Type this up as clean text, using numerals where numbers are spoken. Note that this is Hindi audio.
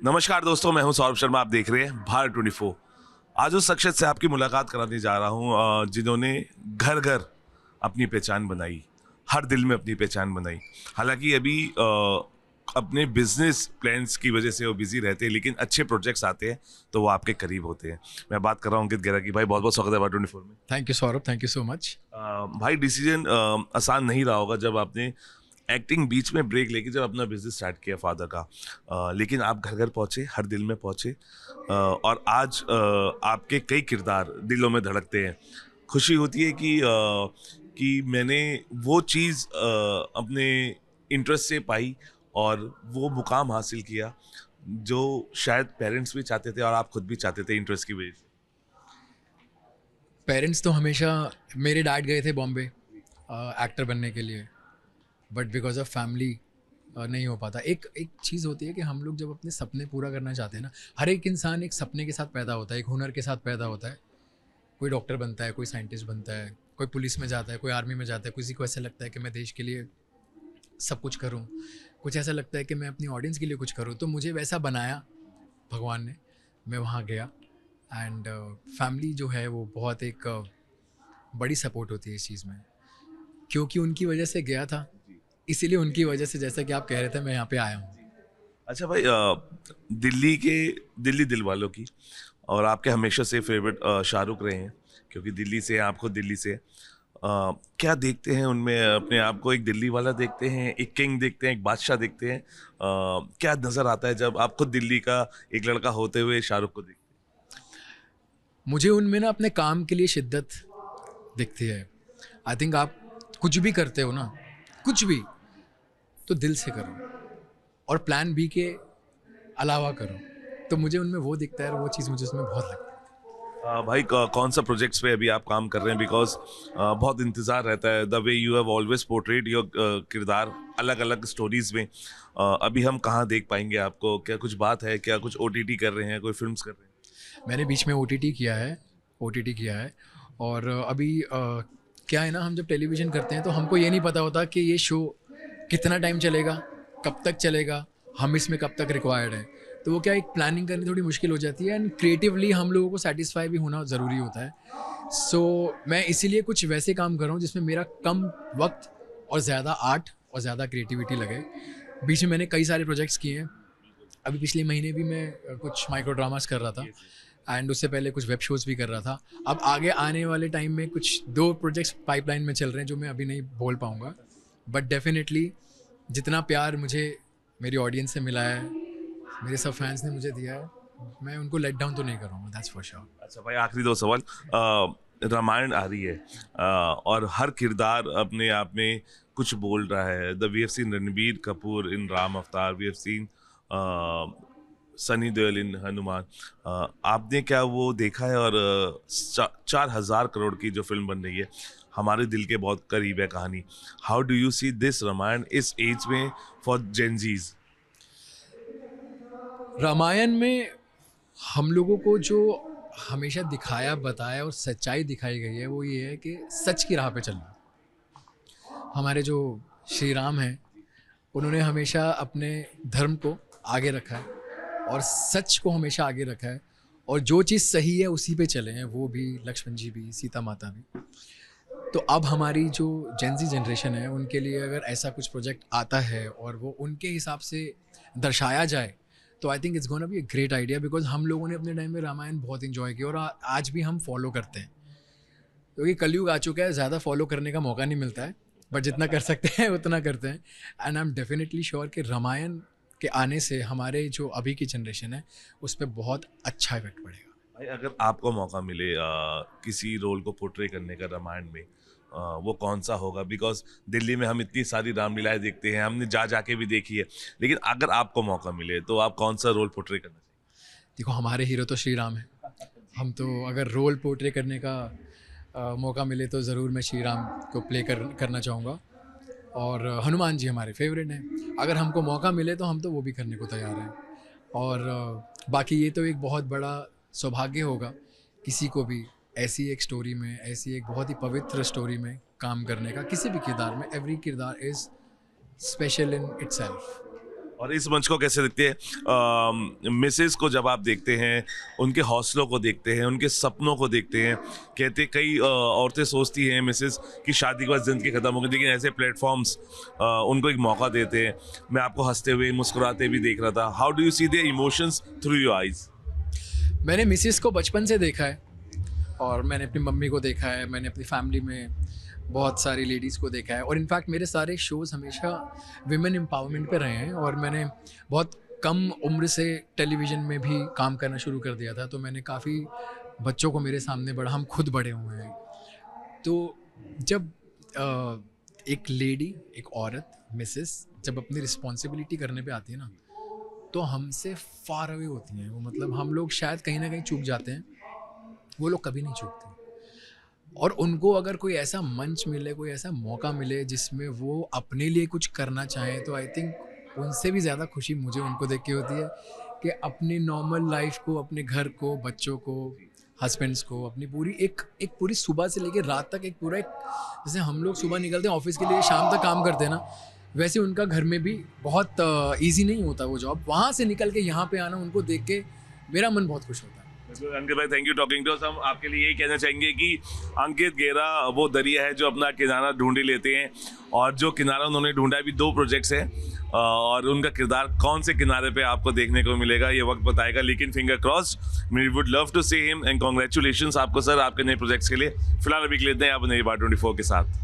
नमस्कार दोस्तों, मैं हूं सौरभ शर्मा। आप देख रहे हैं भारत 24। आज उस शख्सियत से आपकी मुलाकात कराने जा रहा हूं जिन्होंने घर घर अपनी पहचान बनाई, हर दिल में अपनी पहचान बनाई। हालांकि अभी अपने बिजनेस प्लान्स की वजह से वो बिजी रहते हैं, लेकिन अच्छे प्रोजेक्ट्स आते हैं तो वो आपके करीब होते हैं। मैं बात कर रहा हूं अंकित गेरा की। भाई बहुत बहुत स्वागत है भारत 24 में। Thank you Saurabh, thank you so much. भाई डिसीजन आसान नहीं रहा होगा जब आपने एक्टिंग बीच में ब्रेक लेके जब अपना बिजनेस स्टार्ट किया फादर का। लेकिन आप घर घर पहुँचे, हर दिल में पहुँचे, और आज आपके कई किरदार दिलों में धड़कते हैं। खुशी होती है कि मैंने वो चीज़ अपने इंटरेस्ट से पाई और वो मुकाम हासिल किया जो शायद पेरेंट्स भी चाहते थे और आप खुद भी चाहते थे इंटरेस्ट की वजह से। पेरेंट्स तो हमेशा, मेरे डैड गए थे बॉम्बे एक्टर बनने के लिए, बट बिकॉज ऑफ फैमिली नहीं हो पाता। एक एक चीज़ होती है कि हम लोग जब अपने सपने पूरा करना चाहते हैं ना, हर एक इंसान एक सपने के साथ पैदा होता है, एक हुनर के साथ पैदा होता है। कोई डॉक्टर बनता है, कोई साइंटिस्ट बनता है, कोई पुलिस में जाता है, कोई आर्मी में जाता है। किसी को ऐसा लगता है कि मैं देश के लिए सब कुछ करूं, कुछ ऐसा लगता है कि मैं अपनी ऑडियंस के लिए कुछ करूं। तो मुझे वैसा बनाया भगवान ने, मैं वहाँ गया। एंड फैमिली जो है वो बहुत एक बड़ी सपोर्ट होती है इस चीज़ में, क्योंकि उनकी वजह से गया था, इसीलिए उनकी वजह से, जैसा कि आप कह रहे थे, मैं यहाँ पे आया हूँ। अच्छा भाई, दिल्ली दिल वालों की और आपके हमेशा से फेवरेट शाहरुख रहे हैं, क्योंकि दिल्ली से हैं, आप खुद दिल्ली से हैं। क्या देखते हैं उनमें? अपने आप को एक दिल्ली वाला देखते हैं, एक किंग देखते हैं, एक बादशाह देखते हैं? क्या नज़र आता है जब आप खुद दिल्ली का एक लड़का होते हुए शाहरुख को देखते मुझे उनमें ना अपने काम के लिए शिद्दत दिखती है। आई थिंक आप कुछ भी करते हो ना, कुछ भी, तो दिल से करो और प्लान बी के अलावा करो। तो मुझे उनमें वो दिखता है और वो चीज़ मुझे उसमें बहुत लगती है। भाई कौन सा प्रोजेक्ट्स पे अभी आप काम कर रहे हैं? बिकॉज बहुत इंतज़ार रहता है, the way you have always portrayed your किरदार अलग अलग स्टोरीज में। अभी हम कहाँ देख पाएंगे आपको? क्या कुछ बात है? क्या कुछ OTT कर रहे हैं, कोई फिल्म्स कर रहे हैं? मैंने बीच में OTT किया है, OTT किया है। और अभी क्या है ना, हम जब टेलीविज़न करते हैं तो हमको ये नहीं पता होता कि ये शो कितना टाइम चलेगा, कब तक चलेगा, हम इसमें कब तक रिक्वायर्ड है। तो वो क्या, एक प्लानिंग करनी थोड़ी मुश्किल हो जाती है, एंड क्रिएटिवली हम लोगों को सेटिस्फाई भी होना ज़रूरी होता है। सो मैं इसीलिए कुछ वैसे काम कर रहा हूँ जिसमें मेरा कम वक्त और ज़्यादा आर्ट और ज़्यादा क्रिएटिविटी लगे। बीच में मैंने कई सारे प्रोजेक्ट्स किए हैं। अभी पिछले महीने भी मैं कुछ माइक्रो ड्रामास कर रहा था, एंड उससे पहले कुछ वेब शोज़ भी कर रहा था। अब आगे आने वाले टाइम में कुछ 2 प्रोजेक्ट्स पाइपलाइन में चल रहे हैं जो मैं अभी नहीं बोल पाऊँगा, बट डेफिनेटली जितना प्यार मुझे मेरी ऑडियंस से मिला है, मेरे सब फैंस ने मुझे दिया है, मैं उनको लेट डाउन तो नहीं करूँगा, दैट्स फॉर श्योर। अच्छा भाई, आखिरी 2 सवाल। रामायण आ रही है, और हर किरदार अपने आप में कुछ बोल रहा है। We have seen Ranbir Kapoor in Ram avatar, we have seen Sunny Deol in Hanuman. आपने क्या वो देखा है? और 4,000 करोड़ की जो फिल्म बन रही है, हमारे दिल के बहुत करीब है कहानी। How do you see this Ramayan इस एज में फॉर जेनजीज? रामायण में हम लोगों को जो हमेशा दिखाया, बताया और सच्चाई दिखाई गई है, वो ये है कि सच की राह पे चलना। हमारे जो श्री राम हैं, उन्होंने हमेशा अपने धर्म को आगे रखा है और सच को हमेशा आगे रखा है, और जो चीज़ सही है उसी पे चले हैं, वो भी लक्ष्मण जी भी, सीता माता भी। तो अब हमारी जो जेनजी जनरेशन है, उनके लिए अगर ऐसा कुछ प्रोजेक्ट आता है और वो उनके हिसाब से दर्शाया जाए, तो I think it's gonna be a great idea. Because हम लोगों ने अपने टाइम में रामायण बहुत इंजॉय किया और आज भी हम फॉलो करते हैं, क्योंकि कलयुग आ चुका है, ज़्यादा फॉलो करने का मौका नहीं मिलता है, बट जितना कर सकते हैं उतना करते हैं। And I am definitely sure कि रामायण के आने से हमारे जो अभी की जनरेशन है उस पर बहुत अच्छा इफेक्ट पड़ेगा। भाई अगर आपको मौका मिले किसी रोल को पोर्ट्रे करने का रामायण में, वो कौन सा होगा? बिकॉज दिल्ली में हम इतनी सारी रामलीलाएं देखते हैं, हमने जाके भी देखी है, लेकिन अगर आपको मौका मिले तो आप कौन सा रोल पोर्ट्रे करना चाहिए? देखो, हमारे हीरो तो श्री राम है। हम तो अगर रोल पोर्ट्रे करने का मौका मिले तो ज़रूर मैं श्री राम को प्ले करना चाहूँगा, और हनुमान जी हमारे फेवरेट हैं। अगर हमको मौका मिले तो हम तो वो भी करने को तैयार हैं। और बाकी ये तो एक बहुत बड़ा सौभाग्य होगा किसी को भी ऐसी एक स्टोरी में, ऐसी एक बहुत ही पवित्र स्टोरी में काम करने का, किसी भी किरदार में। एवरी किरदार इज़ स्पेशल इन इटसेल्फ। और इस मंच को कैसे देखते हैं मिसेस को, जब आप देखते हैं उनके हौसलों को देखते हैं, उनके सपनों को देखते हैं? कहते कई औरतें सोचती हैं मिसेस की शादी के बाद ज़िंदगी ख़त्म हो गई, लेकिन ऐसे प्लेटफॉर्म्स उनको एक मौका देते हैं। मैं आपको हंसते हुए मुस्कुराते भी देख रहा था। How do you see the emotions through your eyes? मैंने मिसिस को बचपन से देखा है, और मैंने अपनी मम्मी को देखा है, मैंने अपनी फैमिली में बहुत सारी लेडीज़ को देखा है, और इनफैक्ट मेरे सारे शोज़ हमेशा विमेन एम्पावरमेंट पे रहे हैं। और मैंने बहुत कम उम्र से टेलीविज़न में भी काम करना शुरू कर दिया था, तो मैंने काफ़ी बच्चों को मेरे सामने बड़ा, हम खुद बड़े हुए हैं। तो जब एक लेडी, एक औरत, मिसेस जब अपनी रिस्पॉन्सिबिलिटी करने पे आती है ना, तो हमसे फार अवे होती हैं वो। मतलब हम लोग शायद कहीं ना कहीं चूक जाते हैं, वो लोग कभी नहीं चूकते। और उनको अगर कोई ऐसा मंच मिले, कोई ऐसा मौका मिले जिसमें वो अपने लिए कुछ करना चाहें, तो आई थिंक उनसे भी ज़्यादा खुशी मुझे उनको देख के होती है कि अपनी नॉर्मल लाइफ को, अपने घर को, बच्चों को, हस्बैंड्स को, अपनी पूरी एक पूरी सुबह से लेकर रात तक एक पूरा जैसे हम लोग सुबह निकलते हैं ऑफिस के लिए, शाम तक काम करते हैं ना, वैसे उनका घर में भी बहुत ईजी नहीं होता वो जॉब। वहाँ से निकल के यहाँ पे आना, उनको देख के मेरा मन बहुत खुश होता है। अंकित भाई, thank you talking to us. हम आपके लिए यही कहना चाहेंगे कि अंकित गेरा वो दरिया है जो अपना किनारा ढूंढ ही लेते हैं, और जो किनारा उन्होंने ढूंढा है, अभी 2 प्रोजेक्ट्स हैं, और उनका किरदार कौन से किनारे पे आपको देखने को मिलेगा ये वक्त बताएगा, लेकिन finger crossed, we would love to see him and congratulations आपको सर आपके नए प्रोजेक्ट्स के लिए। फिलहाल अभी के लिए इतना ही, आप नई बात 24 के साथ।